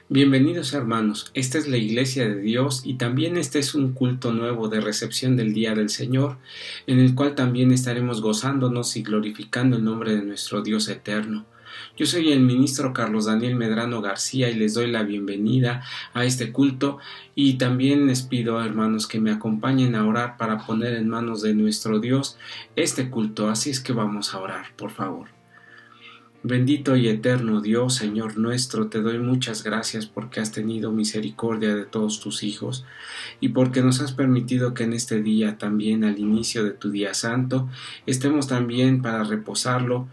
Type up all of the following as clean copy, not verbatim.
Bienvenidos hermanos, esta es la Iglesia de Dios y también este es un culto nuevo de recepción del Día del Señor, en el cual también estaremos gozándonos y glorificando el nombre de nuestro Dios eterno. Yo soy el ministro Carlos Daniel Medrano García y les doy la bienvenida a este culto y también les pido, hermanos, que me acompañen a orar para poner en manos de nuestro Dios este culto, así es que vamos a orar, por favor. Bendito y eterno Dios, Señor nuestro, te doy muchas gracias porque has tenido misericordia de todos tus hijos y porque nos has permitido que en este día también al inicio de tu día santo estemos también para reposarlo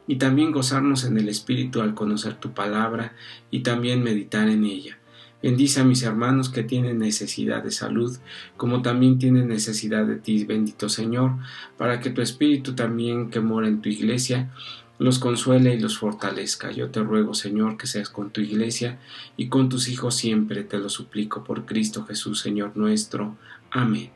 y también gozarnos en el Espíritu al conocer tu palabra y también meditar en ella. Bendice a mis hermanos que tienen necesidad de salud, como también tienen necesidad de ti, bendito Señor, para que tu Espíritu también que mora en tu iglesia los consuele y los fortalezca. Yo te ruego, Señor, que seas con tu iglesia y con tus hijos siempre, te lo suplico por Cristo Jesús, Señor nuestro. Amén.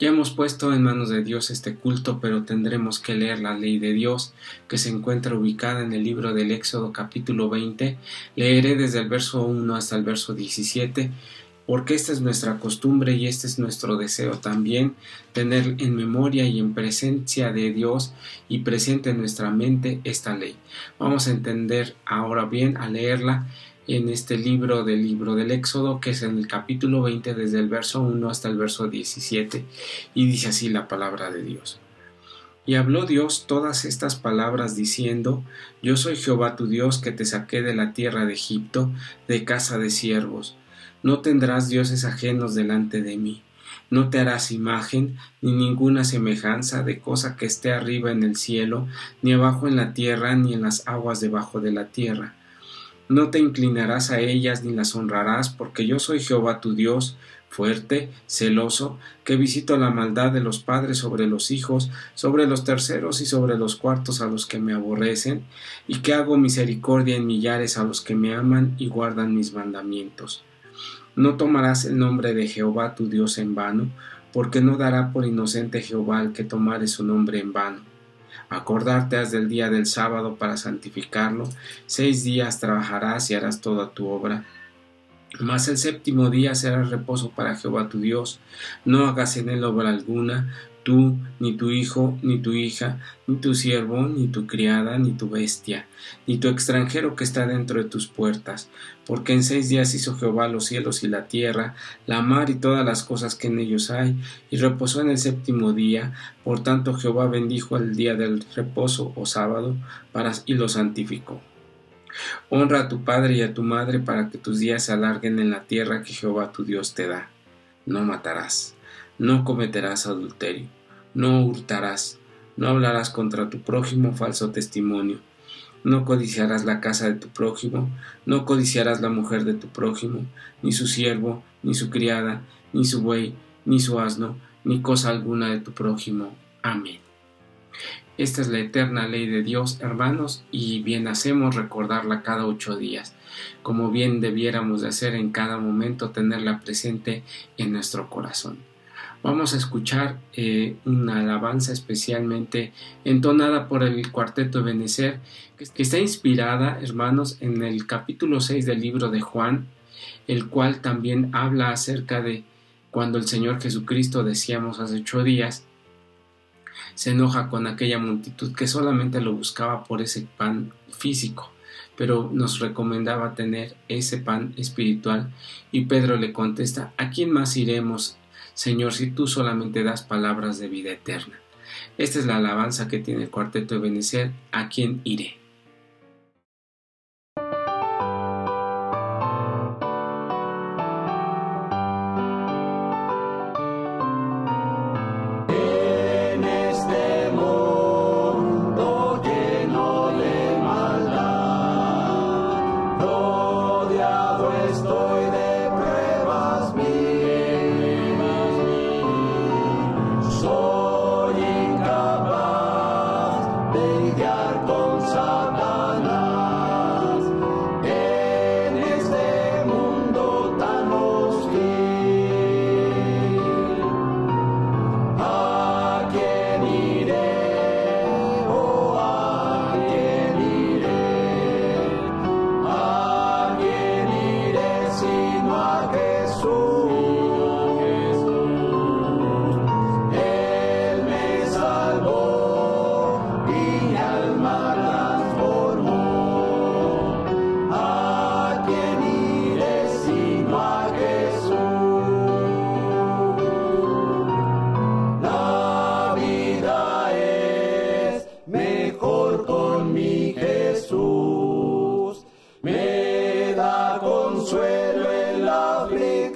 Ya hemos puesto en manos de Dios este culto, pero tendremos que leer la ley de Dios, que se encuentra ubicada en el libro del Éxodo capítulo 20. Leeré desde el verso 1 hasta el verso 17, porque esta es nuestra costumbre y este es nuestro deseo también, tener en memoria y en presencia de Dios y presente en nuestra mente esta ley. Vamos a entender ahora bien, a leerla en este libro del Éxodo, que es en el capítulo 20, desde el verso 1 hasta el verso 17, y dice así la palabra de Dios. Y habló Dios todas estas palabras diciendo: Yo soy Jehová tu Dios, que te saqué de la tierra de Egipto, de casa de siervos. No tendrás dioses ajenos delante de mí. No te harás imagen, ni ninguna semejanza de cosa que esté arriba en el cielo, ni abajo en la tierra, ni en las aguas debajo de la tierra. No te inclinarás a ellas, ni las honrarás, porque yo soy Jehová tu Dios, fuerte, celoso, que visito la maldad de los padres sobre los hijos, sobre los terceros y sobre los cuartos a los que me aborrecen, y que hago misericordia en millares a los que me aman y guardan mis mandamientos. No tomarás el nombre de Jehová tu Dios en vano, porque no dará por inocente Jehová al que tomare su nombre en vano. Acordarte has del día del sábado para santificarlo. 6 días trabajarás y harás toda tu obra. Mas el séptimo día será reposo para Jehová tu Dios. No hagas en él obra alguna, tú, ni tu hijo, ni tu hija, ni tu siervo, ni tu criada, ni tu bestia, ni tu extranjero que está dentro de tus puertas, porque en 6 días hizo Jehová los cielos y la tierra, la mar y todas las cosas que en ellos hay, y reposó en el séptimo día. Por tanto Jehová bendijo el día del reposo o sábado y lo santificó. Honra a tu padre y a tu madre para que tus días se alarguen en la tierra que Jehová tu Dios te da. No matarás. No cometerás adulterio, no hurtarás, no hablarás contra tu prójimo falso testimonio, no codiciarás la casa de tu prójimo, no codiciarás la mujer de tu prójimo, ni su siervo, ni su criada, ni su buey, ni su asno, ni cosa alguna de tu prójimo. Amén. Esta es la eterna ley de Dios, hermanos, y bien hacemos recordarla cada 8 días, como bien debiéramos de hacer en cada momento, tenerla presente en nuestro corazón. Vamos a escuchar una alabanza especialmente entonada por el Cuarteto Ebenezer, que está inspirada, hermanos, en el capítulo 6 del libro de Juan, el cual también habla acerca de cuando el Señor Jesucristo, decíamos hace 8 días, se enoja con aquella multitud que solamente lo buscaba por ese pan físico, pero nos recomendaba tener ese pan espiritual, y Pedro le contesta: ¿a quién más iremos, Señor, si tú solamente das palabras de vida eterna? Esta es la alabanza que tiene el Cuarteto Ebenezer: ¿a quién iré?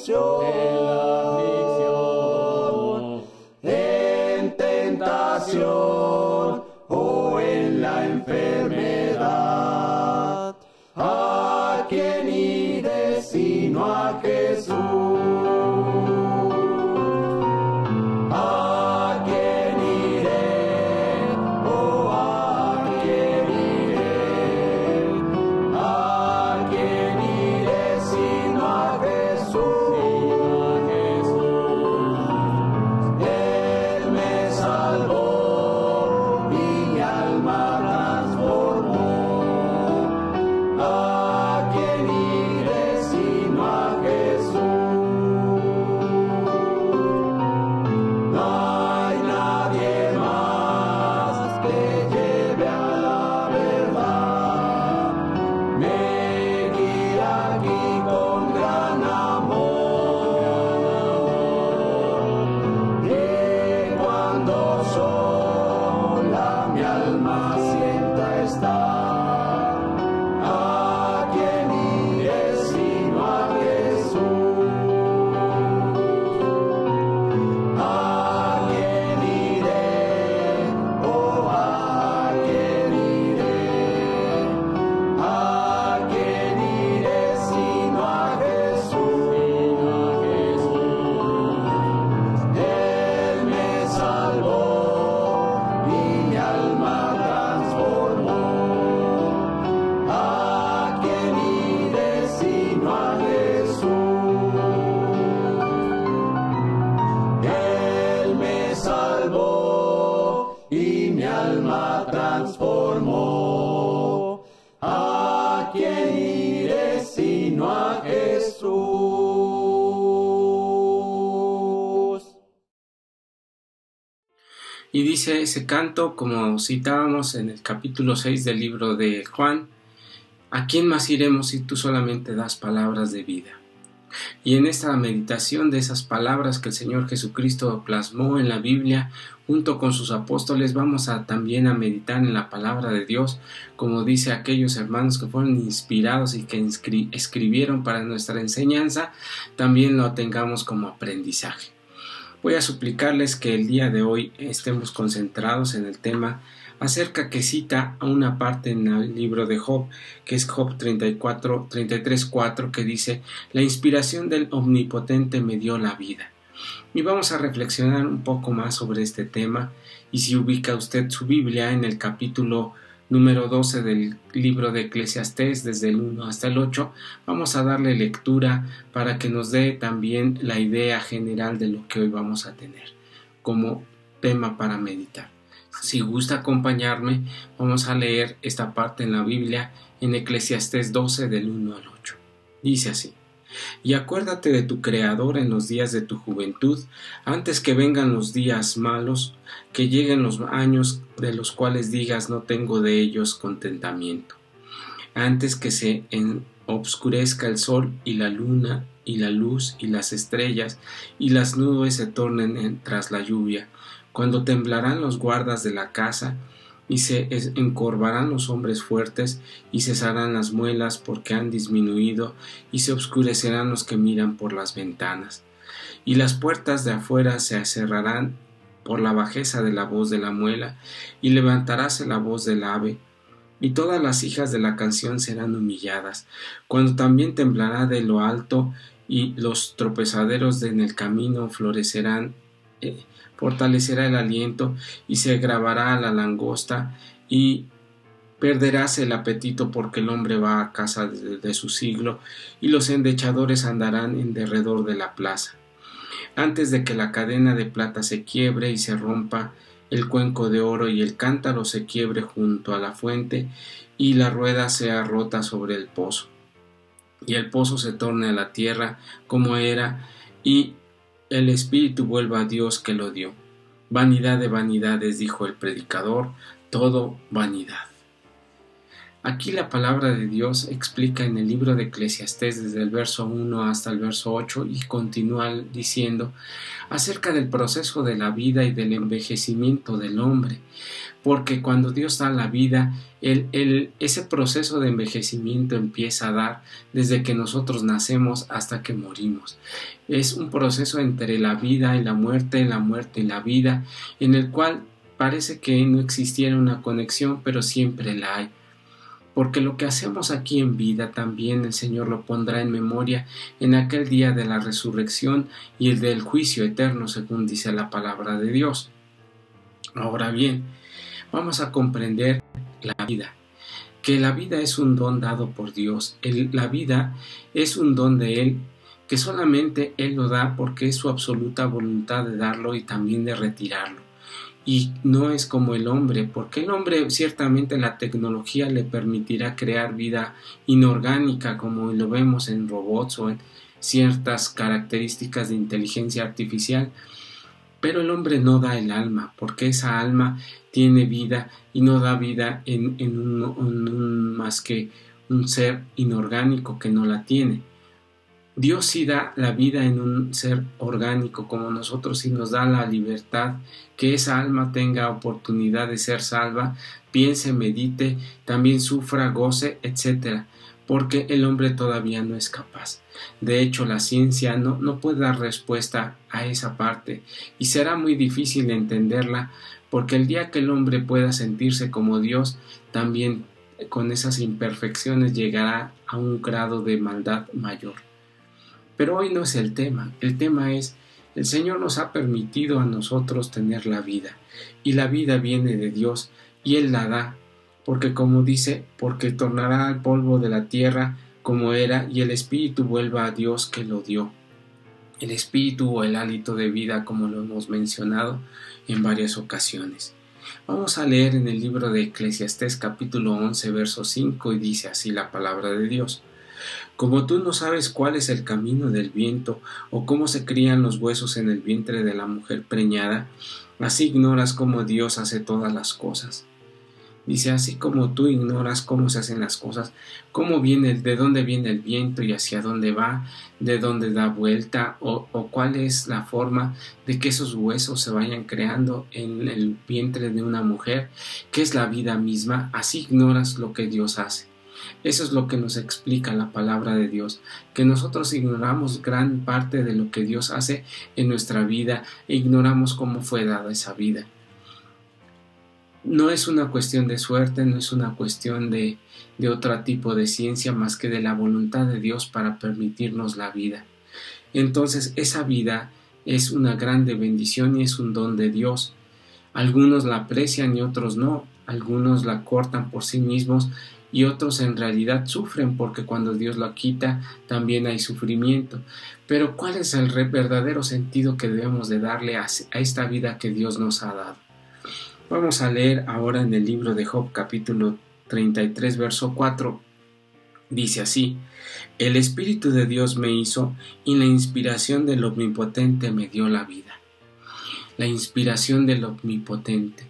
aflicción, en tentación o en la enfermedad. ¿A quién iré sino a Jesús? ¿A quién iré? Oh, ¿a quién iré? ¿A quién iré sino a Jesús? Él me salvó y mi alma transformó. ¿A quién iré sino a Jesús? No hay nadie más que lleve a la verdad. Me guía aquí con gran amor. Y cuando sola mi alma sienta estar, ¿a quién iré sino a Jesús? ¿A quién iré? Oh, ¿a quién iré? ¿A quién iré sino a Jesús? Él me salvó y mi alma transformó. ¿A quién iré sino a Jesús? Él me salvó y mi alma transformó. ¿A quién iré sino a Jesús? Y dice ese canto, como citábamos en el capítulo 6 del libro de Juan: ¿a quién más iremos si tú solamente das palabras de vida? Y en esta meditación de esas palabras que el Señor Jesucristo plasmó en la Biblia junto con sus apóstoles, vamos también a meditar en la palabra de Dios, como dice aquellos hermanos que fueron inspirados y que escribieron para nuestra enseñanza, también lo tengamos como aprendizaje. Voy a suplicarles que el día de hoy estemos concentrados en el tema acerca que cita a una parte en el libro de Job, que es Job 33:4, que dice: la inspiración del Omnipotente me dio la vida. Y vamos a reflexionar un poco más sobre este tema, y si ubica usted su Biblia en el capítulo número 12 del libro de Eclesiastés, desde el 1 hasta el 8, vamos a darle lectura para que nos dé también la idea general de lo que hoy vamos a tener como tema para meditar. Si gusta acompañarme, vamos a leer esta parte en la Biblia en Eclesiastés 12 del 1 al 8. Dice así: y acuérdate de tu Creador en los días de tu juventud, antes que vengan los días malos, que lleguen los años de los cuales digas no tengo de ellos contentamiento. Antes que se obscurezca el sol y la luna y la luz y las estrellas y las nubes se tornen tras la lluvia, cuando temblarán los guardas de la casa y se encorvarán los hombres fuertes y cesarán las muelas porque han disminuido y se obscurecerán los que miran por las ventanas. Y las puertas de afuera se cerrarán por la bajeza de la voz de la muela y levantaráse la voz del ave y todas las hijas de la canción serán humilladas, cuando también temblará de lo alto y los tropezaderos en el camino florecerán. Fortalecerá el aliento y se grabará la langosta y perderás el apetito porque el hombre va a casa de su siglo y los endechadores andarán en derredor de la plaza. Antes de que la cadena de plata se quiebre y se rompa el cuenco de oro y el cántaro se quiebre junto a la fuente y la rueda sea rota sobre el pozo y el pozo se torne a la tierra como era y el espíritu vuelva a Dios que lo dio. Vanidad de vanidades, dijo el predicador, todo vanidad. Aquí la palabra de Dios explica en el libro de Eclesiastés desde el verso 1 hasta el verso 8 y continúa diciendo acerca del proceso de la vida y del envejecimiento del hombre, porque cuando Dios da la vida, ese proceso de envejecimiento empieza a dar desde que nosotros nacemos hasta que morimos. Es un proceso entre la vida y la muerte y la vida, en el cual parece que no existiera una conexión, pero siempre la hay. Porque lo que hacemos aquí en vida también el Señor lo pondrá en memoria en aquel día de la resurrección y el del juicio eterno, según dice la palabra de Dios. Ahora bien, vamos a comprender la vida, que la vida es un don dado por Dios. La vida es un don de Él, que solamente Él lo da porque es su absoluta voluntad de darlo y también de retirarlo. Y no es como el hombre, porque el hombre ciertamente la tecnología le permitirá crear vida inorgánica, como lo vemos en robots o en ciertas características de inteligencia artificial, pero el hombre no da el alma, porque esa alma tiene vida y no da vida en más que un ser inorgánico que no la tiene. Dios sí da la vida en un ser orgánico como nosotros y nos da la libertad que esa alma tenga oportunidad de ser salva, piense, medite, también sufra, goce, etc. Porque el hombre todavía no es capaz. De hecho, la ciencia no puede dar respuesta a esa parte y será muy difícil entenderla porque el día que el hombre pueda sentirse como Dios, también con esas imperfecciones llegará a un grado de maldad mayor. Pero hoy no es el tema es, el Señor nos ha permitido a nosotros tener la vida, y la vida viene de Dios, y Él la da, porque como dice, porque tornará al polvo de la tierra como era, y el Espíritu vuelva a Dios que lo dio. El Espíritu o el hálito de vida, como lo hemos mencionado en varias ocasiones. Vamos a leer en el libro de Eclesiastés capítulo 11, verso 5, y dice así la palabra de Dios. Como tú no sabes cuál es el camino del viento o cómo se crían los huesos en el vientre de la mujer preñada, así ignoras cómo Dios hace todas las cosas. Dice, así como tú ignoras cómo se hacen las cosas, de dónde viene el viento y hacia dónde va, de dónde da vuelta o cuál es la forma de que esos huesos se vayan creando en el vientre de una mujer, que es la vida misma, así ignoras lo que Dios hace. Eso es lo que nos explica la palabra de Dios, que nosotros ignoramos gran parte de lo que Dios hace en nuestra vida e ignoramos cómo fue dada esa vida. No es una cuestión de suerte, no es una cuestión de otro tipo de ciencia más que de la voluntad de Dios para permitirnos la vida. Entonces esa vida es una grande bendición y es un don de Dios. Algunos la aprecian y otros no, algunos la cortan por sí mismos y otros en realidad sufren porque cuando Dios la quita también hay sufrimiento. Pero ¿cuál es el verdadero sentido que debemos de darle a esta vida que Dios nos ha dado? Vamos a leer ahora en el libro de Job capítulo 33 verso 4. Dice así: el Espíritu de Dios me hizo y la inspiración del Omnipotente me dio la vida. La inspiración del Omnipotente.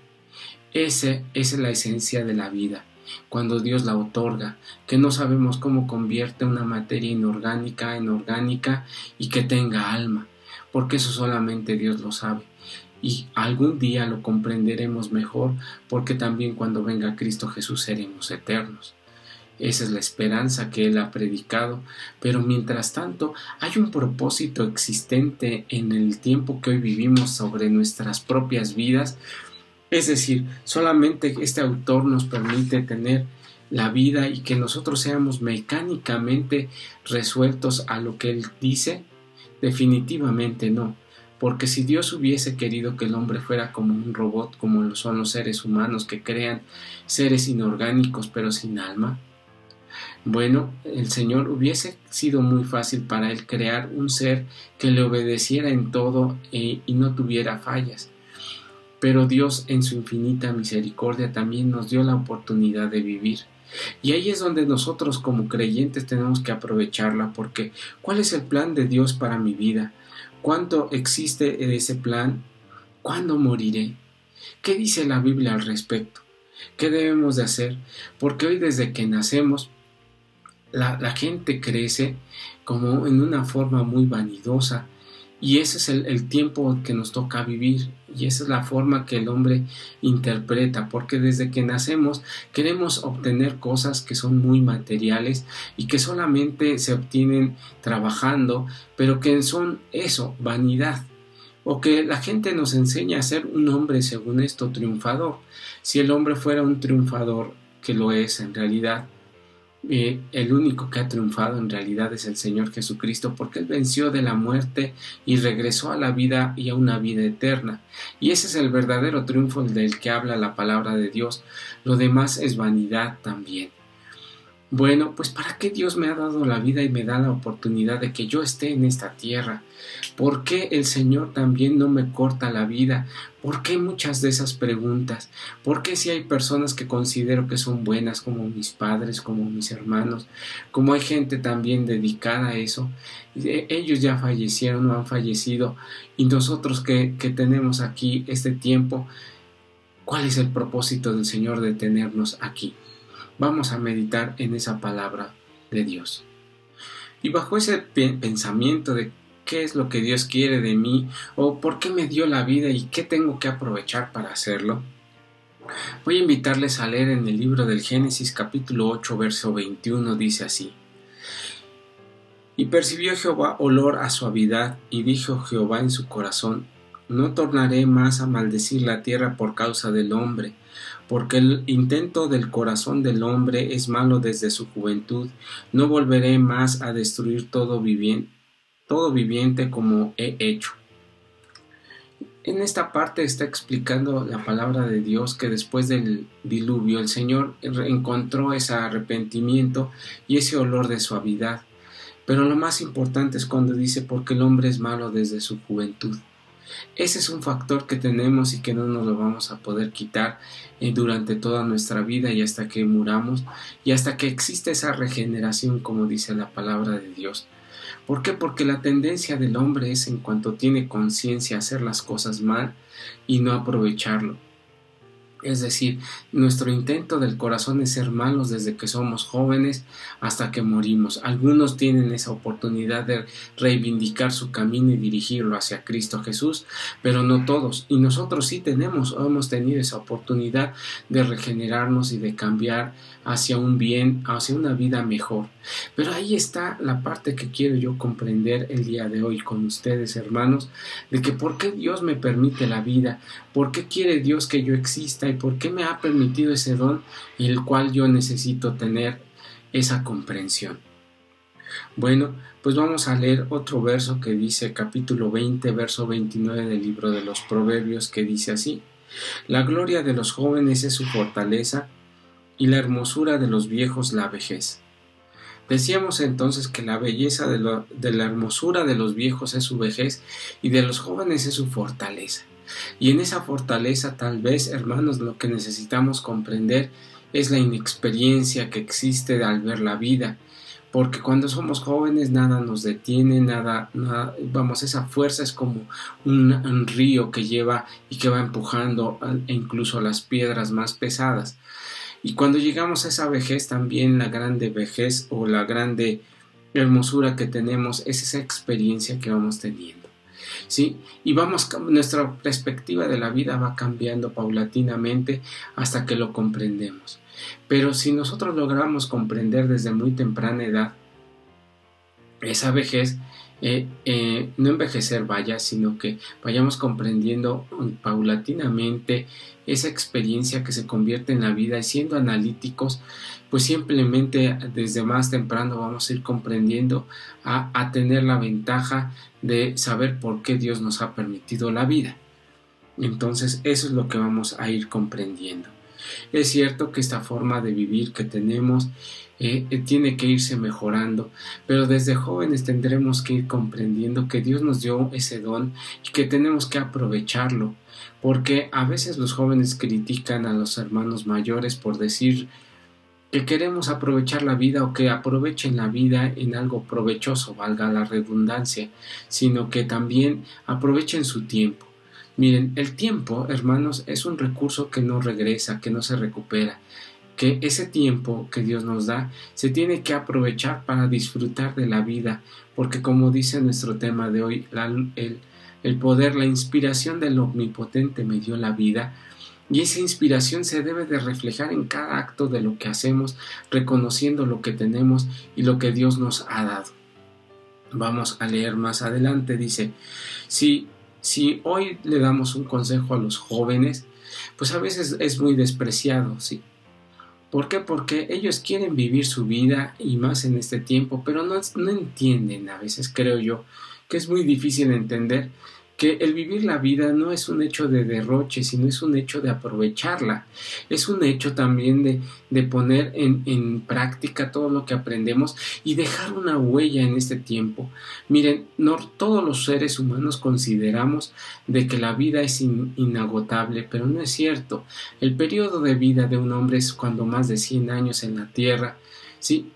Esa es la esencia de la vida. Cuando Dios la otorga, que no sabemos cómo convierte una materia inorgánica en orgánica y que tenga alma, porque eso solamente Dios lo sabe. Y algún día lo comprenderemos mejor, porque también cuando venga Cristo Jesús seremos eternos. Esa es la esperanza que Él ha predicado, pero mientras tanto hay un propósito existente en el tiempo que hoy vivimos sobre nuestras propias vidas. Es decir, solamente este autor nos permite tener la vida y que nosotros seamos mecánicamente resueltos a lo que Él dice. Definitivamente no, porque si Dios hubiese querido que el hombre fuera como un robot, como lo son los seres humanos que crean seres inorgánicos pero sin alma, bueno, el Señor hubiese sido muy fácil para Él crear un ser que le obedeciera en todo y no tuviera fallas. Pero Dios en su infinita misericordia también nos dio la oportunidad de vivir. Y ahí es donde nosotros como creyentes tenemos que aprovecharla, porque ¿cuál es el plan de Dios para mi vida? ¿Cuánto existe ese plan? ¿Cuándo moriré? ¿Qué dice la Biblia al respecto? ¿Qué debemos de hacer? Porque hoy desde que nacemos, la gente crece como en una forma muy vanidosa, y ese es el tiempo que nos toca vivir, y esa es la forma que el hombre interpreta, porque desde que nacemos queremos obtener cosas que son muy materiales y que solamente se obtienen trabajando, pero que son eso, vanidad. O que la gente nos enseña a ser un hombre, según esto, triunfador. Si el hombre fuera un triunfador, que lo es en realidad, el único que ha triunfado en realidad es el Señor Jesucristo, porque Él venció de la muerte y regresó a la vida y a una vida eterna. Y ese es el verdadero triunfo del que habla la palabra de Dios. Lo demás es vanidad también. Bueno, pues ¿para qué Dios me ha dado la vida y me da la oportunidad de que yo esté en esta tierra? ¿Por qué el Señor también no me corta la vida? ¿Por qué muchas de esas preguntas? ¿Por qué si hay personas que considero que son buenas, como mis padres, como mis hermanos, como hay gente también dedicada a eso? Ellos ya fallecieron o han fallecido, y nosotros que tenemos aquí este tiempo, ¿cuál es el propósito del Señor de tenernos aquí? Vamos a meditar en esa palabra de Dios. Y bajo ese pensamiento de qué es lo que Dios quiere de mí, o por qué me dio la vida y qué tengo que aprovechar para hacerlo, voy a invitarles a leer en el libro del Génesis capítulo 8 verso 21. Dice así: Y percibió Jehová olor a suavidad, y dijo Jehová en su corazón: No tornaré más a maldecir la tierra por causa del hombre, porque el intento del corazón del hombre es malo desde su juventud. No volveré más a destruir todo viviente como he hecho. En esta parte está explicando la palabra de Dios que después del diluvio el Señor encontró ese arrepentimiento y ese olor de suavidad. Pero lo más importante es cuando dice: porque el hombre es malo desde su juventud. Ese es un factor que tenemos y que no nos lo vamos a poder quitar durante toda nuestra vida y hasta que muramos y hasta que exista esa regeneración, como dice la palabra de Dios. ¿Por qué? Porque la tendencia del hombre es, en cuanto tiene conciencia, hacer las cosas mal y no aprovecharlo. Es decir, nuestro intento del corazón es ser malos desde que somos jóvenes hasta que morimos. Algunos tienen esa oportunidad de reivindicar su camino y dirigirlo hacia Cristo Jesús, pero no todos. Y nosotros sí hemos tenido esa oportunidad de regenerarnos y de cambiar hacia un bien, hacia una vida mejor. Pero ahí está la parte que quiero yo comprender el día de hoy con ustedes, hermanos, de que por qué Dios me permite la vida, por qué quiere Dios que yo exista y por qué me ha permitido ese don, el cual yo necesito tener esa comprensión. Bueno, pues vamos a leer otro verso que dice capítulo 20, verso 29 del libro de los Proverbios, que dice así: La gloria de los jóvenes es su fortaleza, y la hermosura de los viejos la vejez. Decíamos entonces que la belleza de la hermosura de los viejos es su vejez y de los jóvenes es su fortaleza. Y en esa fortaleza, tal vez, hermanos, lo que necesitamos comprender es la inexperiencia que existe al ver la vida, porque cuando somos jóvenes nada nos detiene, esa fuerza es como un río que lleva y que va empujando incluso las piedras más pesadas. Y cuando llegamos a esa vejez, también la grande vejez o la grande hermosura que tenemos es esa experiencia que vamos teniendo, ¿sí? Y nuestra perspectiva de la vida va cambiando paulatinamente hasta que lo comprendemos. Pero si nosotros logramos comprender desde muy temprana edad esa vejez, no envejecer sino que vayamos comprendiendo paulatinamente esa experiencia que se convierte en la vida, y siendo analíticos, pues simplemente desde más temprano vamos a ir comprendiendo a tener la ventaja de saber por qué Dios nos ha permitido la vida. Entonces eso es lo que vamos a ir comprendiendo. Es cierto que esta forma de vivir que tenemos tiene que irse mejorando, pero desde jóvenes tendremos que ir comprendiendo que Dios nos dio ese don y que tenemos que aprovecharlo, porque a veces los jóvenes critican a los hermanos mayores por decir que queremos aprovechar la vida o que aprovechen la vida en algo provechoso, valga la redundancia, sino que también aprovechen su tiempo. Miren, el tiempo, hermanos, es un recurso que no regresa, que no se recupera, que ese tiempo que Dios nos da se tiene que aprovechar para disfrutar de la vida, porque como dice nuestro tema de hoy, el poder, la inspiración del Omnipotente me dio la vida, y esa inspiración se debe de reflejar en cada acto de lo que hacemos, reconociendo lo que tenemos y lo que Dios nos ha dado. Vamos a leer más adelante, dice, si hoy le damos un consejo a los jóvenes, pues a veces es muy despreciado, ¿sí? ¿Por qué? Porque ellos quieren vivir su vida y más en este tiempo, pero no entienden, a veces creo yo, que es muy difícil entender que el vivir la vida no es un hecho de derroche, sino es un hecho de aprovecharla. Es un hecho también de poner en práctica todo lo que aprendemos y dejar una huella en este tiempo. Miren, no todos los seres humanos consideramos de que la vida es inagotable, pero no es cierto. El periodo de vida de un hombre es cuando más de 100 años en la tierra, ¿sí?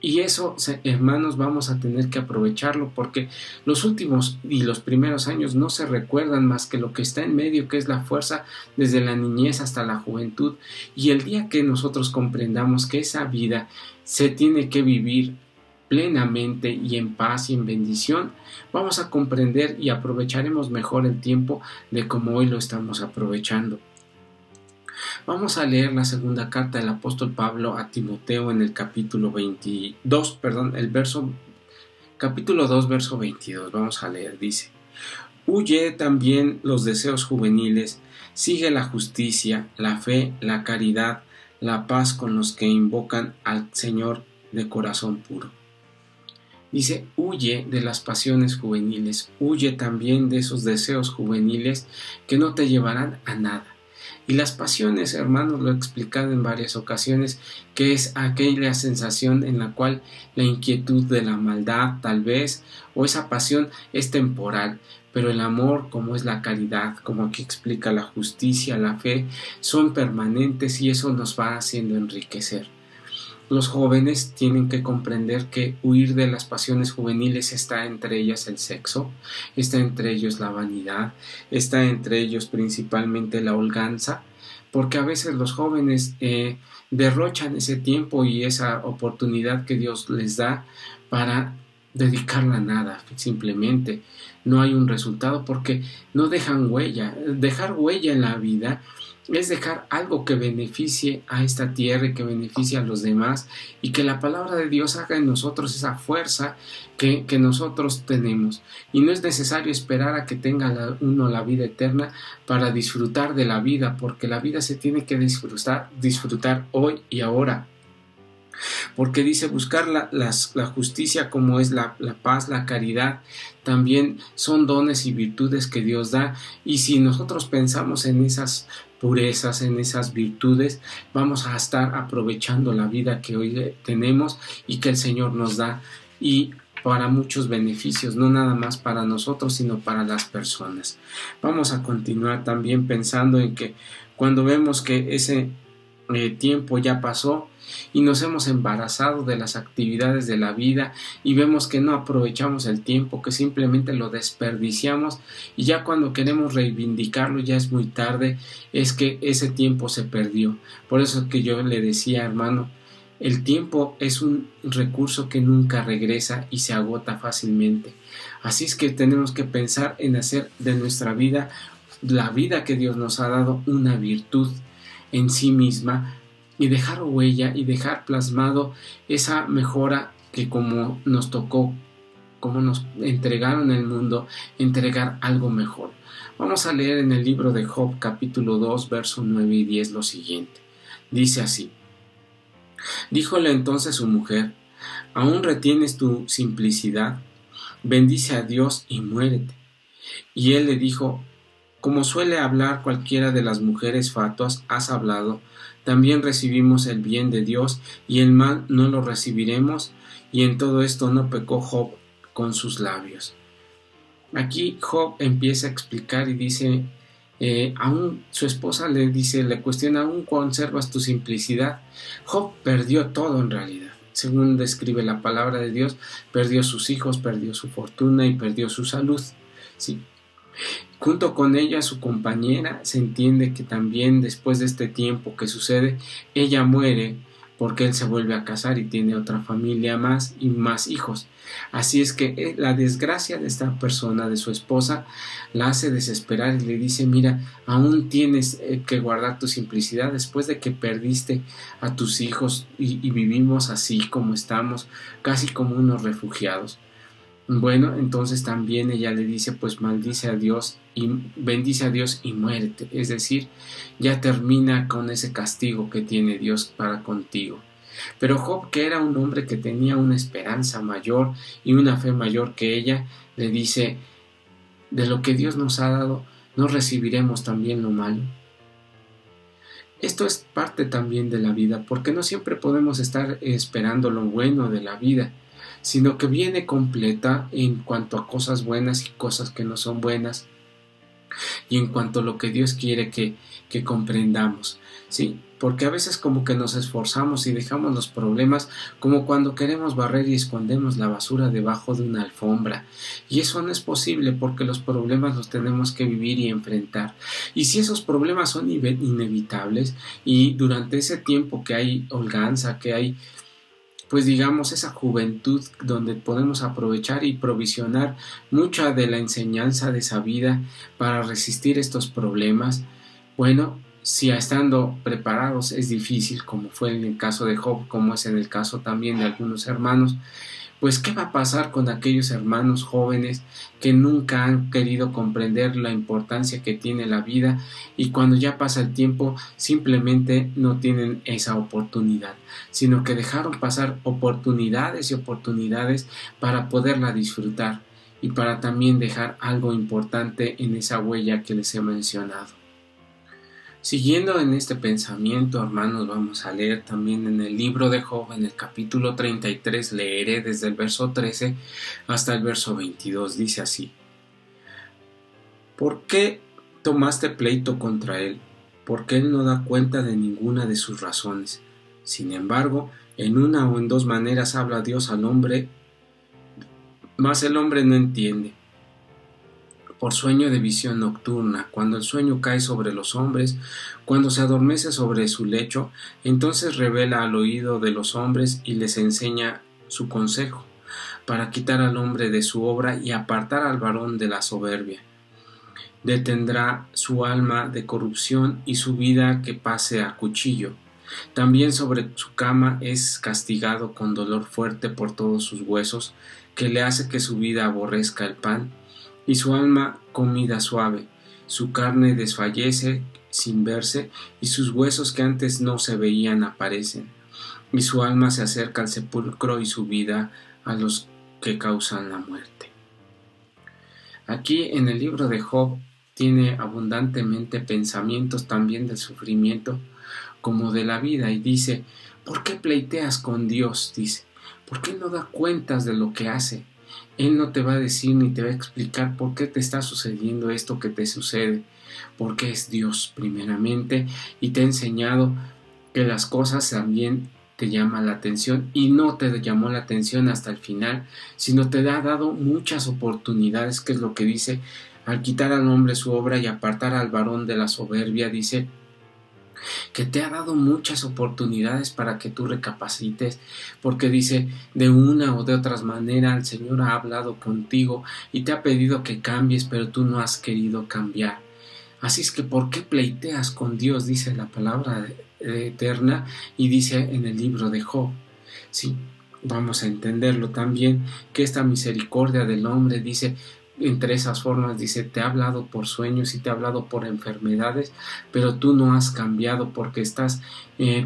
Y eso, hermanos, vamos a tener que aprovecharlo porque los últimos y los primeros años no se recuerdan más que lo que está en medio, que es la fuerza desde la niñez hasta la juventud. Y el día que nosotros comprendamos que esa vida se tiene que vivir plenamente y en paz y en bendición, vamos a comprender y aprovecharemos mejor el tiempo de como hoy lo estamos aprovechando. Vamos a leer la segunda carta del apóstol Pablo a Timoteo en el capítulo 22, capítulo 2, verso 22. Vamos a leer, dice: Huye también los deseos juveniles, sigue la justicia, la fe, la caridad, la paz con los que invocan al Señor de corazón puro. Dice, huye de las pasiones juveniles, huye también de esos deseos juveniles que no te llevarán a nada. Y las pasiones, hermanos, lo he explicado en varias ocasiones, que es aquella sensación en la cual la inquietud de la maldad, tal vez, o esa pasión es temporal, pero el amor, como es la caridad, como aquí explica la justicia, la fe, son permanentes y eso nos va haciendo enriquecer. Los jóvenes tienen que comprender que huir de las pasiones juveniles está entre ellas el sexo, está entre ellos la vanidad, está entre ellos principalmente la holganza, porque a veces los jóvenes derrochan ese tiempo y esa oportunidad que Dios les da para dedicarla a nada, simplemente no hay un resultado porque no dejan huella. Dejar huella en la vida es dejar algo que beneficie a esta tierra y que beneficie a los demás y que la palabra de Dios haga en nosotros esa fuerza que nosotros tenemos. Y no es necesario esperar a que tenga uno la vida eterna para disfrutar de la vida, porque la vida se tiene que disfrutar hoy y ahora. Porque dice buscar la justicia, como es la paz, la caridad, también son dones y virtudes que Dios da, y si nosotros pensamos en esas purezas, en esas virtudes, vamos a estar aprovechando la vida que hoy tenemos y que el Señor nos da, y para muchos beneficios, no nada más para nosotros, sino para las personas. Vamos a continuar también pensando en que cuando vemos que ese tiempo ya pasó y nos hemos embarazado de las actividades de la vida y vemos que no aprovechamos el tiempo, que simplemente lo desperdiciamos y ya cuando queremos reivindicarlo ya es muy tarde, es que ese tiempo se perdió. Por eso que yo le decía, hermano, el tiempo es un recurso que nunca regresa y se agota fácilmente. Así es que tenemos que pensar en hacer de nuestra vida, la vida que Dios nos ha dado, una virtud en sí misma y dejar huella y dejar plasmado esa mejora que como nos tocó, como nos entregaron el mundo, entregar algo mejor. Vamos a leer en el libro de Job capítulo 2 versos 9 y 10 lo siguiente. Dice así: Díjole entonces su mujer: ¿aún retienes tu simplicidad? Bendice a Dios y muérete. Y él le dijo: como suele hablar cualquiera de las mujeres fatuas, has hablado. También recibimos el bien de Dios y el mal no lo recibiremos, y en todo esto no pecó Job con sus labios. Aquí Job empieza a explicar y dice, aún su esposa le cuestiona, ¿aún conservas tu simplicidad? Job perdió todo en realidad. Según describe la palabra de Dios, perdió sus hijos, perdió su fortuna y perdió su salud. Sí. Junto con ella, su compañera, se entiende que también después de este tiempo que sucede, ella muere porque él se vuelve a casar y tiene otra familia más y más hijos. Así es que la desgracia de esta persona, de su esposa, la hace desesperar y le dice: mira, aún tienes que guardar tu simplicidad después de que perdiste a tus hijos y vivimos así como estamos, casi como unos refugiados. Bueno, entonces también ella le dice: pues maldice a Dios y bendice a Dios y muérete. Es decir, ya termina con ese castigo que tiene Dios para contigo. Pero Job, que era un hombre que tenía una esperanza mayor y una fe mayor que ella, le dice: de lo que Dios nos ha dado, no recibiremos también lo malo. Esto es parte también de la vida, porque no siempre podemos estar esperando lo bueno de la vida, sino que viene completa en cuanto a cosas buenas y cosas que no son buenas, y en cuanto a lo que Dios quiere que comprendamos, ¿sí? Porque a veces como que nos esforzamos y dejamos los problemas, como cuando queremos barrer y escondemos la basura debajo de una alfombra, y eso no es posible porque los problemas los tenemos que vivir y enfrentar. Y si esos problemas son inevitables, y durante ese tiempo que hay holganza, que hay, pues digamos, esa juventud donde podemos aprovechar y provisionar mucha de la enseñanza de esa vida para resistir estos problemas, bueno, si estando preparados es difícil, como fue en el caso de Job, como es en el caso también de algunos hermanos, pues ¿qué va a pasar con aquellos hermanos jóvenes que nunca han querido comprender la importancia que tiene la vida y cuando ya pasa el tiempo simplemente no tienen esa oportunidad, sino que dejaron pasar oportunidades y oportunidades para poderla disfrutar y para también dejar algo importante en esa huella que les he mencionado? Siguiendo en este pensamiento, hermanos, vamos a leer también en el libro de Job, en el capítulo 33, leeré desde el verso 13 hasta el verso 22, dice así: ¿por qué tomaste pleito contra él? Porque él no da cuenta de ninguna de sus razones. Sin embargo, en una o en dos maneras habla Dios al hombre, mas el hombre no entiende. Por sueño de visión nocturna, cuando el sueño cae sobre los hombres, cuando se adormece sobre su lecho, entonces revela al oído de los hombres y les enseña su consejo, para quitar al hombre de su obra y apartar al varón de la soberbia. Detendrá su alma de corrupción y su vida que pase a cuchillo. También sobre su cama es castigado con dolor fuerte por todos sus huesos, que le hace que su vida aborrezca el pan, y su alma comida suave. Su carne desfallece sin verse, y sus huesos que antes no se veían aparecen. Y su alma se acerca al sepulcro y su vida a los que causan la muerte. Aquí en el libro de Job tiene abundantemente pensamientos también del sufrimiento como de la vida, y dice: ¿por qué pleiteas con Dios? Dice: ¿por qué no da cuentas de lo que hace? Él no te va a decir ni te va a explicar por qué te está sucediendo esto que te sucede, porque es Dios primeramente y te ha enseñado que las cosas también te llaman la atención, y no te llamó la atención hasta el final, sino te ha dado muchas oportunidades, que es lo que dice: al quitar al hombre su obra y apartar al varón de la soberbia, dice que te ha dado muchas oportunidades para que tú recapacites, porque dice: de una o de otras maneras el Señor ha hablado contigo y te ha pedido que cambies, pero tú no has querido cambiar. Así es que ¿por qué pleiteas con Dios? Dice la palabra eterna, y dice en el libro de Job. Sí, vamos a entenderlo también, que esta misericordia del hombre, dice, entre esas formas, dice: te ha hablado por sueños y te ha hablado por enfermedades, pero tú no has cambiado porque estás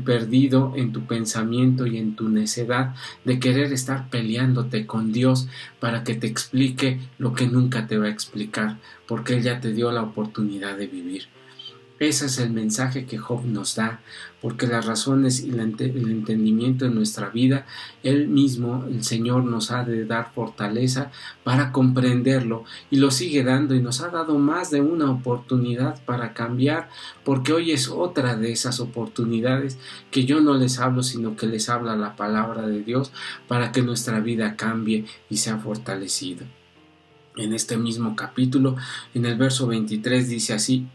perdido en tu pensamiento y en tu necedad de querer estar peleándote con Dios para que te explique lo que nunca te va a explicar, porque Él ya te dio la oportunidad de vivir. Ese es el mensaje que Job nos da, porque las razones y el entendimiento de nuestra vida, Él mismo, el Señor, nos ha de dar fortaleza para comprenderlo, y lo sigue dando, y nos ha dado más de una oportunidad para cambiar, porque hoy es otra de esas oportunidades que yo no les hablo, sino que les habla la palabra de Dios para que nuestra vida cambie y sea fortalecido. en este mismo capítulo, en el verso 23 dice así,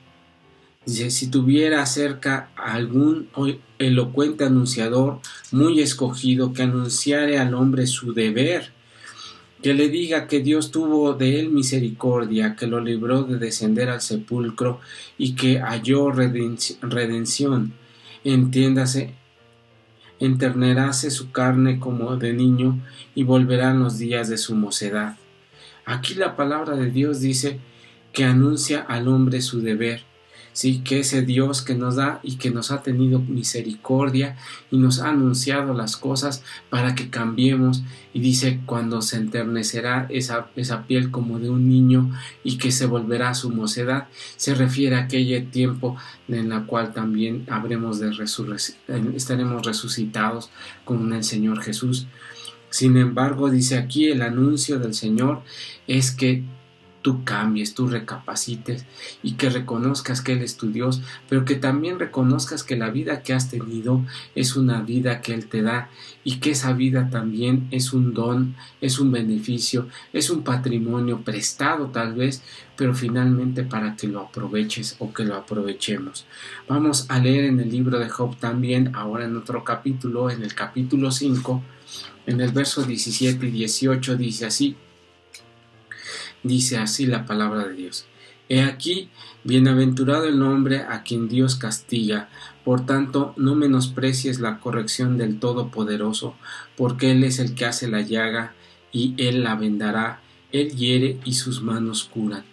dice, si tuviera cerca algún elocuente anunciador muy escogido que anunciare al hombre su deber, que le diga que Dios tuvo de él misericordia, que lo libró de descender al sepulcro y que halló redención, entiéndase, enterneráse su carne como de niño y volverán los días de su mocedad. Aquí la palabra de Dios dice que anuncia al hombre su deber, sí, que ese Dios que nos da y que nos ha tenido misericordia y nos ha anunciado las cosas para que cambiemos, y dice cuando se enternecerá esa piel como de un niño y que se volverá a su mocedad, se refiere a aquel tiempo en la cual también estaremos resucitados con el Señor Jesús. Sin embargo, dice aquí, el anuncio del Señor es que tú cambies, tú recapacites y que reconozcas que Él es tu Dios, pero que también reconozcas que la vida que has tenido es una vida que Él te da y que esa vida también es un don, es un beneficio, es un patrimonio prestado tal vez, pero finalmente para que lo aproveches o que lo aprovechemos. Vamos a leer en el libro de Job también, ahora en otro capítulo, en el capítulo 5, en el verso 17 y 18 dice así la palabra de Dios. He aquí, bienaventurado el hombre a quien Dios castiga, por tanto no menosprecies la corrección del Todopoderoso, porque Él es el que hace la llaga y Él la vendará, Él hiere y sus manos curan.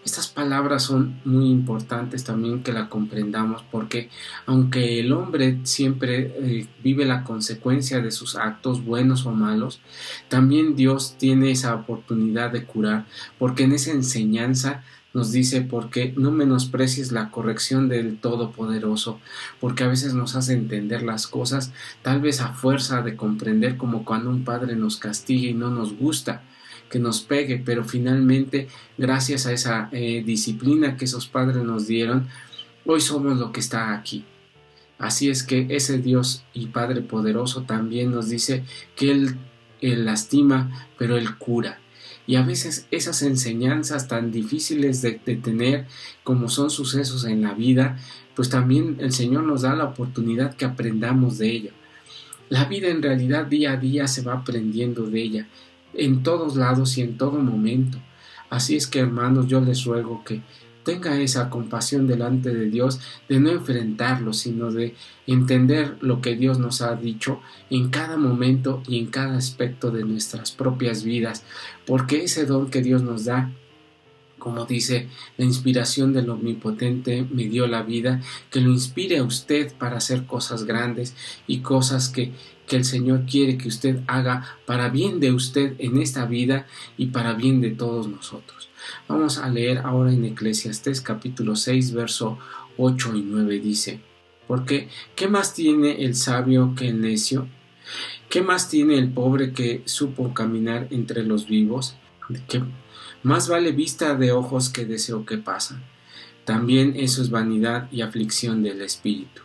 Estas palabras son muy importantes también que la comprendamos, porque aunque el hombre siempre vive la consecuencia de sus actos buenos o malos, también Dios tiene esa oportunidad de curar, porque en esa enseñanza nos dice, porque no menosprecies la corrección del Todopoderoso, porque a veces nos hace entender las cosas tal vez a fuerza de comprender, como cuando un padre nos castiga y no nos gusta que nos pegue, pero finalmente gracias a esa disciplina que esos padres nos dieron, hoy somos lo que está aquí. Así es que ese Dios y Padre poderoso también nos dice que Él lastima, pero Él cura. Y a veces esas enseñanzas tan difíciles de tener como son sucesos en la vida, pues también el Señor nos da la oportunidad que aprendamos de ella. La vida en realidad día a día se va aprendiendo de ella, en todos lados y en todo momento. Así es que, hermanos, yo les ruego que tenga esa compasión delante de Dios, de no enfrentarlo, sino de entender lo que Dios nos ha dicho en cada momento y en cada aspecto de nuestras propias vidas, porque ese don que Dios nos da, como dice, la inspiración del Omnipotente me dio la vida, que lo inspire a usted para hacer cosas grandes y cosas que el Señor quiere que usted haga para bien de usted en esta vida y para bien de todos nosotros. Vamos a leer ahora en Eclesiastés capítulo 6, verso 8 y 9 dice, porque ¿qué más tiene el sabio que el necio? ¿Qué más tiene el pobre que supo caminar entre los vivos? ¿Qué más vale vista de ojos que deseo que pasa? También eso es vanidad y aflicción del espíritu.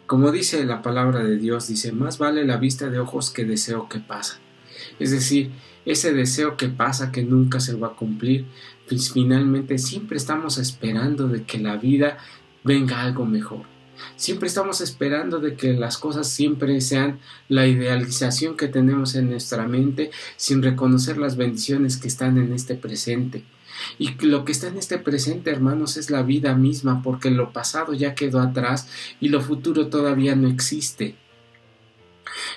Como dice la palabra de Dios, dice, más vale la vista de ojos que deseo que pasa. Es decir, ese deseo que pasa que nunca se va a cumplir, pues finalmente siempre estamos esperando de que la vida venga algo mejor. Siempre estamos esperando de que las cosas siempre sean la idealización que tenemos en nuestra mente, sin reconocer las bendiciones que están en este presente. Y lo que está en este presente, hermanos, es la vida misma, porque lo pasado ya quedó atrás y lo futuro todavía no existe.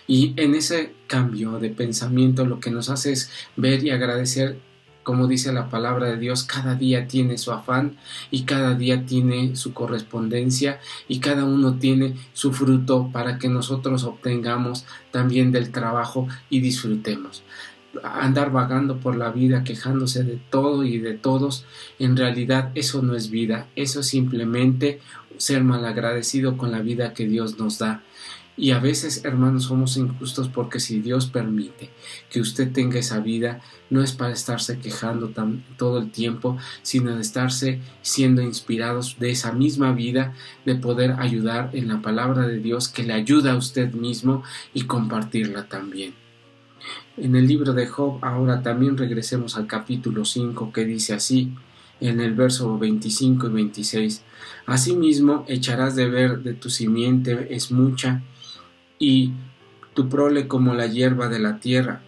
Y en ese cambio de pensamiento lo que nos hace es ver y agradecer, como dice la palabra de Dios, cada día tiene su afán y cada día tiene su correspondencia y cada uno tiene su fruto para que nosotros obtengamos también del trabajo y disfrutemos. Andar vagando por la vida quejándose de todo y de todos, en realidad eso no es vida, eso es simplemente ser malagradecido con la vida que Dios nos da. Y a veces, hermanos, somos injustos, porque si Dios permite que usted tenga esa vida, no es para estarse quejando todo el tiempo, sino de estarse siendo inspirados de esa misma vida, de poder ayudar en la palabra de Dios que le ayuda a usted mismo y compartirla también. En el libro de Job, ahora también regresemos al capítulo 5, que dice así, en el verso 25 y 26, asimismo echarás de ver de tu simiente es mucha, y tu prole como la hierba de la tierra,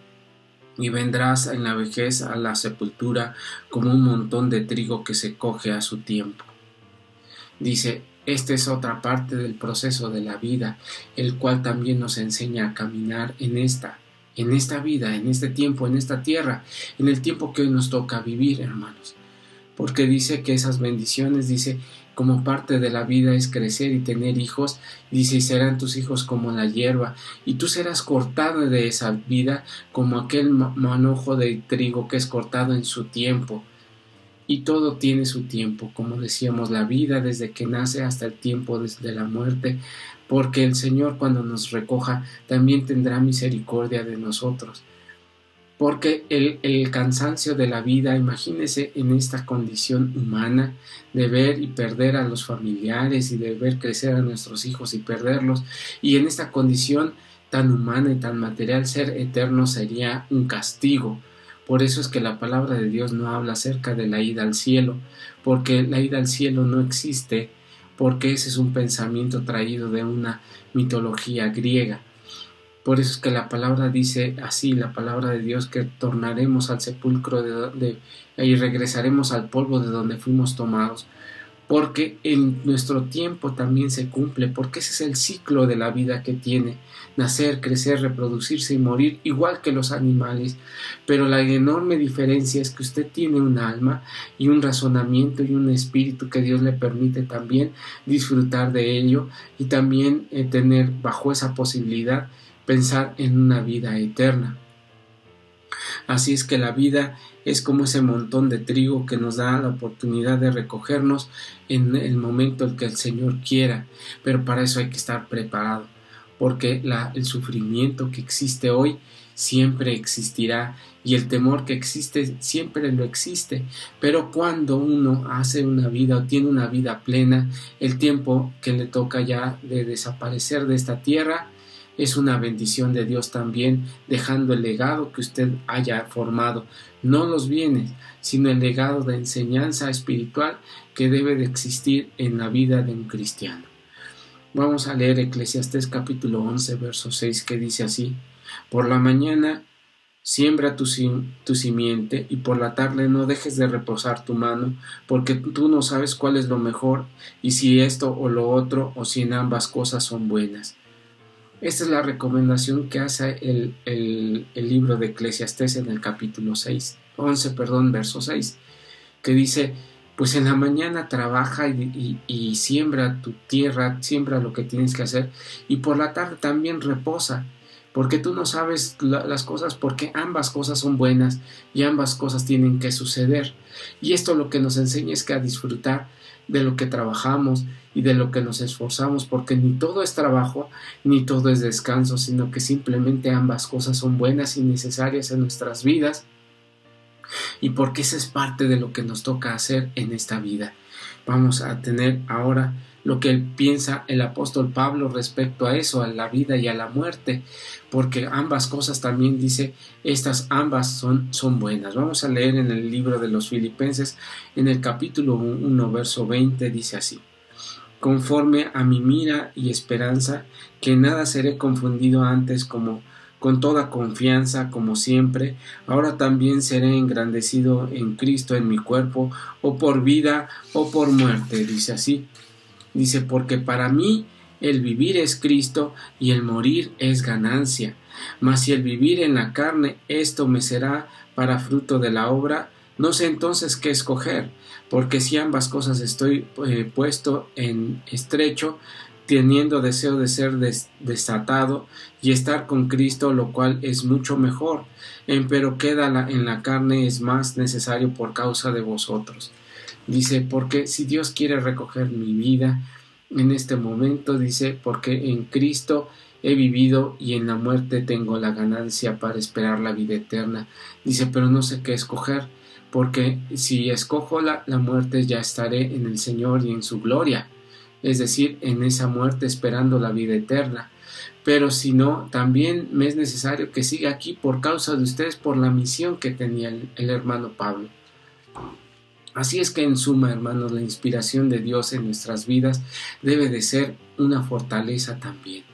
y vendrás en la vejez a la sepultura como un montón de trigo que se coge a su tiempo. Dice, esta es otra parte del proceso de la vida, el cual también nos enseña a caminar en esta vida, en este tiempo, en esta tierra, en el tiempo que hoy nos toca vivir, hermanos. Porque dice que esas bendiciones, dice, como parte de la vida es crecer y tener hijos, dice, y serán tus hijos como la hierba, y tú serás cortado de esa vida como aquel manojo de trigo que es cortado en su tiempo. Y todo tiene su tiempo, como decíamos, la vida desde que nace hasta el tiempo desde la muerte, porque el Señor cuando nos recoja también tendrá misericordia de nosotros. Porque el cansancio de la vida, imagínese en esta condición humana de ver y perder a los familiares y de ver crecer a nuestros hijos y perderlos, y en esta condición tan humana y tan material, ser eterno sería un castigo. Por eso es que la palabra de Dios no habla acerca de la ida al cielo, porque la ida al cielo no existe, porque ese es un pensamiento traído de una mitología griega. Por eso es que la palabra dice así, la palabra de Dios, que tornaremos al sepulcro y regresaremos al polvo de donde fuimos tomados, porque en nuestro tiempo también se cumple, porque ese es el ciclo de la vida que tiene, nacer, crecer, reproducirse y morir, igual que los animales, pero la enorme diferencia es que usted tiene un alma y un razonamiento y un espíritu que Dios le permite también disfrutar de ello y también tener bajo esa posibilidad pensar en una vida eterna. Así es que la vida es como ese montón de trigo que nos da la oportunidad de recogernos en el momento en que el Señor quiera, pero para eso hay que estar preparado, porque el sufrimiento que existe hoy siempre existirá y el temor que existe siempre lo existe, pero cuando uno hace una vida o tiene una vida plena, el tiempo que le toca ya de desaparecer de esta tierra es una bendición de Dios también, dejando el legado que usted haya formado, no los bienes, sino el legado de enseñanza espiritual que debe de existir en la vida de un cristiano. Vamos a leer Eclesiastés capítulo 11, verso 6, que dice así: por la mañana siembra tu simiente, y por la tarde no dejes de reposar tu mano, porque tú no sabes cuál es lo mejor, y si esto o lo otro, o si en ambas cosas son buenas. Esta es la recomendación que hace el libro de Eclesiastés en el capítulo 11, verso 6, que dice, pues en la mañana trabaja y siembra tu tierra, siembra lo que tienes que hacer, y por la tarde también reposa, porque tú no sabes las cosas, porque ambas cosas son buenas y ambas cosas tienen que suceder. Y esto lo que nos enseña es que a disfrutar de lo que trabajamos y de lo que nos esforzamos, porque ni todo es trabajo ni todo es descanso, sino que simplemente ambas cosas son buenas y necesarias en nuestras vidas, y porque esa es parte de lo que nos toca hacer en esta vida. Vamos a tener ahora lo que piensa el apóstol Pablo respecto a eso, a la vida y a la muerte, porque ambas cosas también dice, estas ambas son buenas. Vamos a leer en el libro de los Filipenses, en el capítulo 1, verso 20, dice así: conforme a mi mira y esperanza, que nada seré confundido antes, como con toda confianza, como siempre, ahora también seré engrandecido en Cristo en mi cuerpo, o por vida o por muerte, dice así. Dice, porque para mí el vivir es Cristo y el morir es ganancia. Mas si el vivir en la carne, esto me será para fruto de la obra, no sé entonces qué escoger, porque si ambas cosas estoy puesto en estrecho, teniendo deseo de ser desatado y estar con Cristo, lo cual es mucho mejor, empero queda en la carne es más necesario por causa de vosotros. Dice, porque si Dios quiere recoger mi vida en este momento, dice, porque en Cristo he vivido y en la muerte tengo la ganancia para esperar la vida eterna. Dice, pero no sé qué escoger, porque si escojo la muerte ya estaré en el Señor y en su gloria, es decir, en esa muerte esperando la vida eterna. pero si no, también me es necesario que siga aquí por causa de ustedes, por la misión que tenía el hermano Pablo. Así es que en suma, hermanos, la inspiración de Dios en nuestras vidas debe de ser una fortaleza también.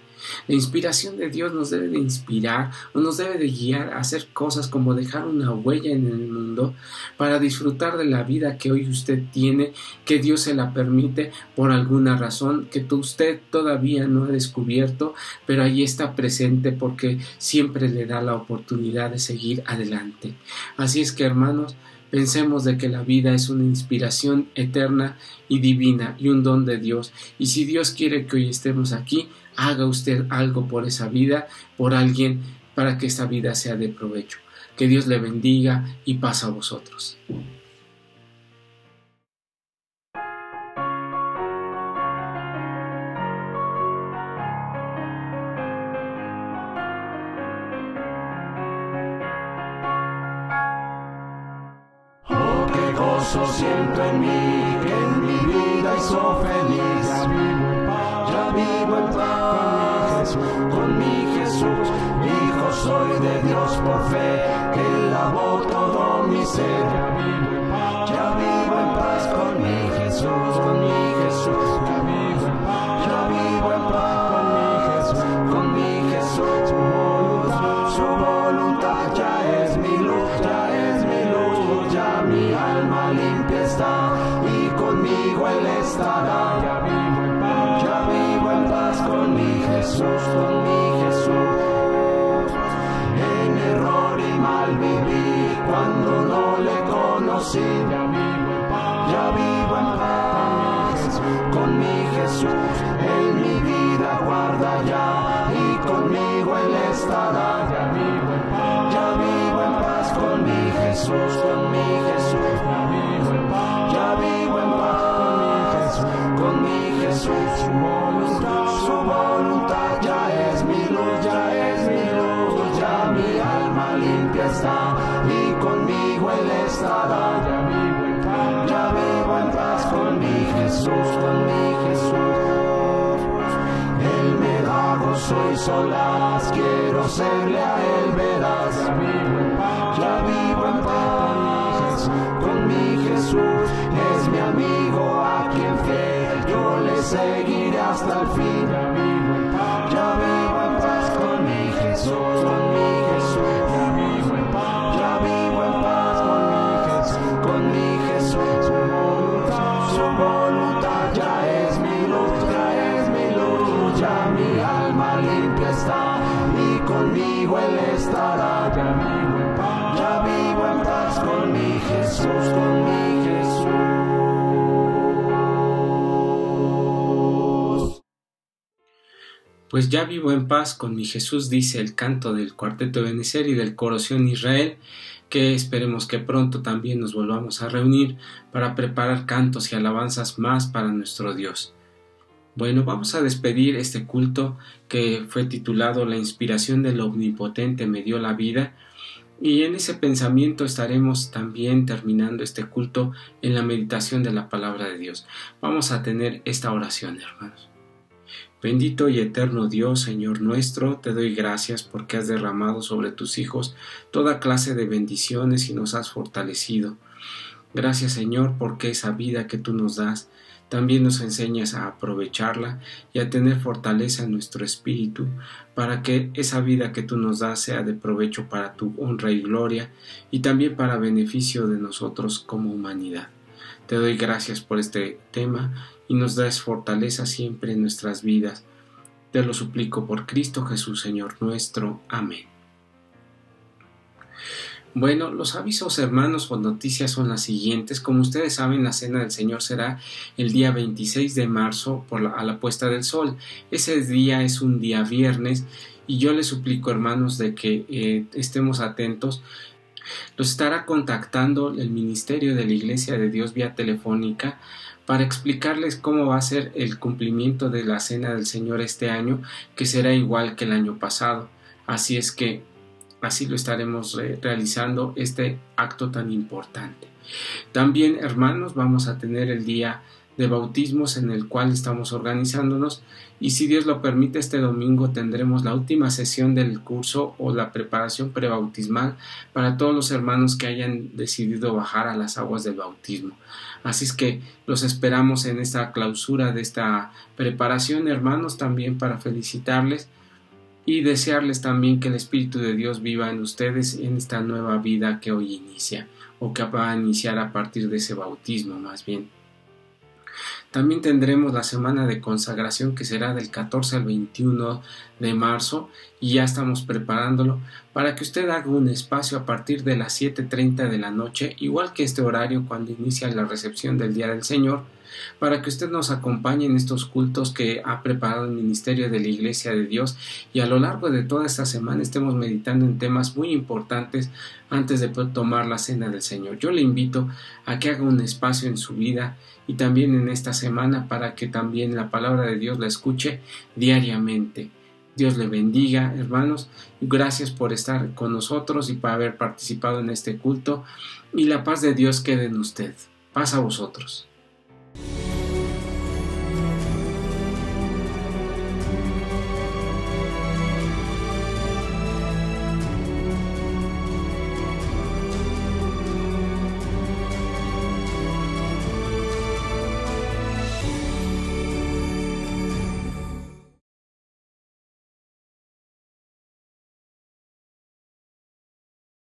La inspiración de Dios nos debe de inspirar o nos debe de guiar a hacer cosas como dejar una huella en el mundo para disfrutar de la vida que hoy usted tiene, que Dios se la permite por alguna razón que usted todavía no ha descubierto, pero ahí está presente porque siempre le da la oportunidad de seguir adelante. Así es que, hermanos, pensemos de que la vida es una inspiración eterna y divina y un don de Dios. Y si Dios quiere que hoy estemos aquí, haga usted algo por esa vida, por alguien, para que esta vida sea de provecho. Que Dios le bendiga y paz a vosotros. Siento en mí que en mi vida hizo feliz. Ya vivo en paz con mi Jesús. Hijo soy de Dios por fe, que lavó todo mi ser. Ya vivo en paz con mi Jesús, con mi Jesús. Ya vivo en paz con mi Jesús. Su voluntad ya es mi luz, ya es mi luz. Ya mi alma limpia está y conmigo Él estará. Ya vivo en paz con mi Jesús, con mi Jesús. En error y mal viví cuando no le conocí. Ya vivo en paz con mi Jesús. En mi vida guarda ya y conmigo Él estará. Ya vivo en paz con mi Jesús, con mi Jesús. Ya vivo en paz con mi Jesús. Su voluntad ya es mi luz, ya es mi luz. Ya mi alma limpia está y conmigo Él estará. Ya vivo en paz con mi Jesús, con mi Jesús. Él me da gozo y solaz, quiero serle a Él veraz. Ya vivo en paz con mi Jesús, es mi amigo a quien fiel yo le seguiré hasta el fin. Ya vivo en paz con mi Jesús, con mi Jesús. Ya vivo en paz con mi Jesús. Su voluntad ya es mi luz, ya es mi luz. Ya mi alma limpia está y conmigo Él estará. Ya vivo en paz con mi Jesús, con mi Jesús. Pues ya vivo en paz con mi Jesús, dice el canto del Cuarteto Ebenezer y del Coro Sion Israel, que esperemos que pronto también nos volvamos a reunir para preparar cantos y alabanzas más para nuestro Dios. Bueno, vamos a despedir este culto que fue titulado La inspiración del Omnipotente me dio la vida, y en ese pensamiento estaremos también terminando este culto en la meditación de la palabra de Dios. Vamos a tener esta oración, hermanos. Bendito y eterno Dios, Señor nuestro, te doy gracias porque has derramado sobre tus hijos toda clase de bendiciones y nos has fortalecido. Gracias, Señor, porque esa vida que tú nos das, también nos enseñas a aprovecharla y a tener fortaleza en nuestro espíritu para que esa vida que tú nos das sea de provecho para tu honra y gloria y también para beneficio de nosotros como humanidad. Te doy gracias por este tema y nos das fortaleza siempre en nuestras vidas. Te lo suplico por Cristo Jesús, Señor nuestro. Amén. Bueno, los avisos, hermanos, o noticias son las siguientes. Como ustedes saben, la Cena del Señor será el día 26 de marzo a la puesta del sol. Ese día es un día viernes y yo les suplico, hermanos, de que estemos atentos. Los estará contactando el Ministerio de la Iglesia de Dios vía telefónica para explicarles cómo va a ser el cumplimiento de la Cena del Señor este año, que será igual que el año pasado. Así es que así lo estaremos realizando este acto tan importante. También, hermanos, vamos a tener el día de bautismos en el cual estamos organizándonos, y si Dios lo permite, este domingo tendremos la última sesión del curso o la preparación prebautismal para todos los hermanos que hayan decidido bajar a las aguas del bautismo. Así es que los esperamos en esta clausura de esta preparación, hermanos, también para felicitarles y desearles también que el Espíritu de Dios viva en ustedes en esta nueva vida que hoy inicia, o que va a iniciar a partir de ese bautismo más bien. También tendremos la semana de consagración, que será del 14 al 21 de marzo, y ya estamos preparándolo para que usted haga un espacio a partir de las 7:30 de la noche, igual que este horario cuando inicia la recepción del Día del Señor, para que usted nos acompañe en estos cultos que ha preparado el Ministerio de la Iglesia de Dios, y a lo largo de toda esta semana estemos meditando en temas muy importantes antes de tomar la cena del Señor. Yo le invito a que haga un espacio en su vida y también en esta semana para que también la palabra de Dios la escuche diariamente. Dios le bendiga, hermanos, y gracias por estar con nosotros y por haber participado en este culto, y la paz de Dios quede en usted. Paz a vosotros.